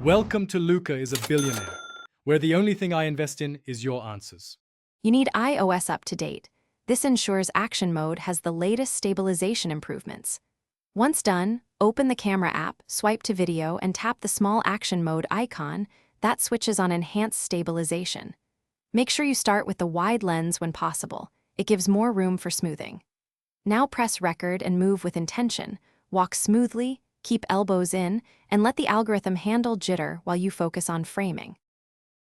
Welcome to Luca is a Billionaire, where the only thing I invest in is your answers. You need iOS up to date. This ensures Action Mode has the latest stabilization improvements. Once done, open the camera app, swipe to video, and tap the small Action Mode icon that switches on Enhanced Stabilization. Make sure you start with the wide lens when possible. It gives more room for smoothing. Now press record and move with intention. Walk smoothly, keep elbows in, and let the algorithm handle jitter while you focus on framing.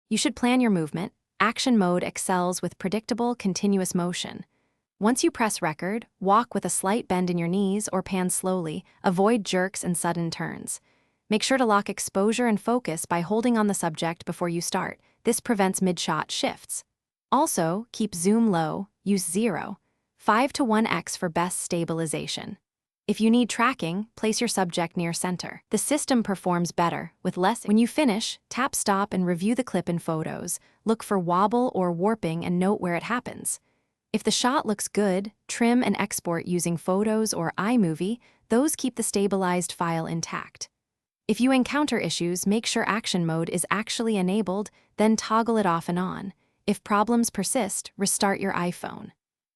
You should plan your movement. Action Mode excels with predictable, continuous motion. Once you press record, walk with a slight bend in your knees or pan slowly. Avoid jerks and sudden turns. Make sure to lock exposure and focus by holding on the subject before you start. This prevents mid-shot shifts. Also, keep zoom low, use 0, 5 to 1x for best stabilization. If you need tracking, place your subject near center. The system performs better with less. When you finish, tap stop and review the clip in Photos. Look for wobble or warping and note where it happens. If the shot looks good, trim and export using Photos or iMovie. Those keep the stabilized file intact. If you encounter issues, make sure Action Mode is actually enabled, then toggle it off and on. If problems persist, restart your iPhone.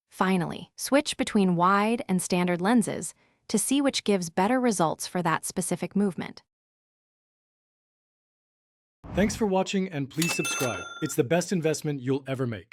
Finally, switch between wide and standard lenses to see which gives better results for that specific movement. Thanks for watching and please subscribe. It's the best investment you'll ever make.